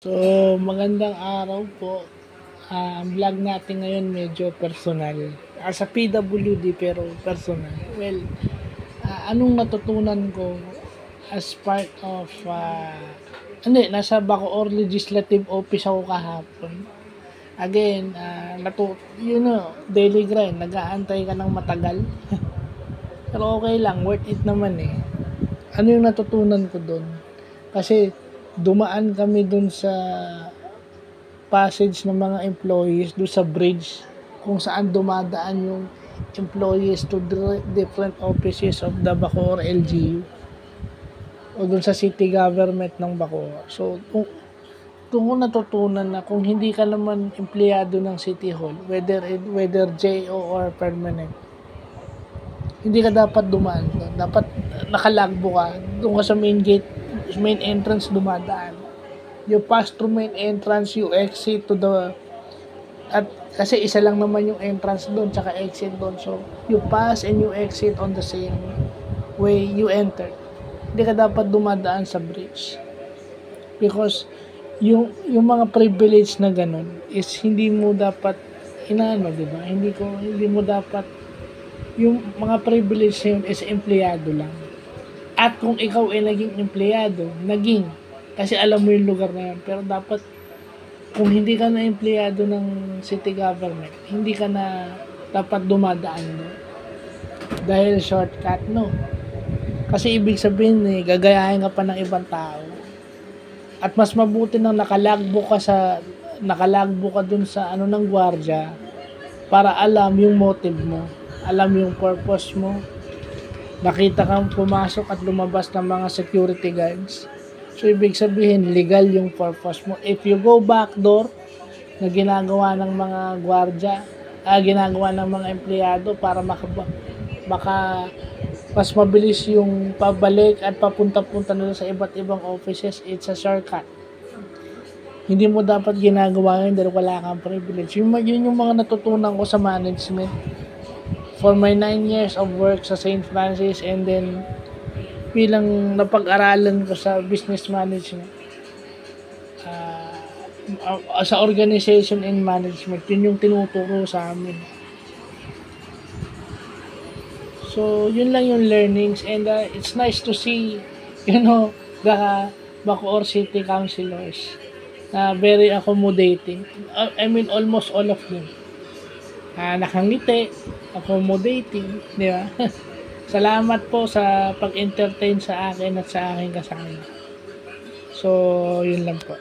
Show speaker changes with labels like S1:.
S1: So, magandang araw po. Ang vlog natin ngayon medyo personal. Sa PWD pero personal. Well, anong natutunan ko as part of nasa Bacoor Legislative Office ako kahapon. Again, daily grind, nag-aantay ka ng matagal. Pero okay lang, worth it naman eh. Ano yung natutunan ko doon? Kasi dumaan kami doon sa passage ng mga employees doon sa bridge kung saan dumadaan yung employees to different offices of the Bacoor LGU o doon sa city government ng Bacoor. So, kung natutunan na kung hindi ka naman empleyado ng City Hall, whether JO or permanent, hindi ka dapat dumaan doon. Dapat nakalagbo ka. Doon ka sa main gate, main entrance dumadaan. You pass through main entrance, you exit to the... At kasi isa lang naman yung entrance doon, tsaka exit doon. So, you pass and you exit on the same way you enter. Hindi ka dapat dumadaan sa bridge. Because yung mga privilege na ganun is hindi mo dapat di ba? Hindi mo dapat yung mga privilege na yun is empleyado lang. At kung ikaw ay naging empleyado, kasi alam mo yung lugar na yun. Pero dapat, kung hindi ka na empleyado ng city government, hindi ka na dapat dumadaan doon. Dahil shortcut, no? Kasi ibig sabihin, gagayahin ka pa ng ibang tao. At mas mabuti nang nakalagbo ka dun sa ng gwardiya para alam yung motive mo, alam yung purpose mo. Nakita kang pumasok at lumabas ng mga security guards. So, ibig sabihin, legal yung purpose mo. If you go back door na ginagawa ng mga gwardiya, ginagawa ng mga empleyado para mas mabilis yung pabalik at papunta-punta nila sa iba't ibang offices, it's a shortcut. Hindi mo dapat ginagawa yun dahil wala kang privilege. Yun yung mga natutunan ko sa management. For my 9 years of work sa St. Francis and then bilang napag-aralan ko sa business management, sa organization and management, yun yung tinuturo sa amin. So, yun lang yung learnings and it's nice to see, the Bacoor City Councilors na very accommodating. I mean, almost all of them. Nakangiti, accommodating, di ba? Salamat po sa pag-entertain sa akin at sa aking kasama. So, yun lang po.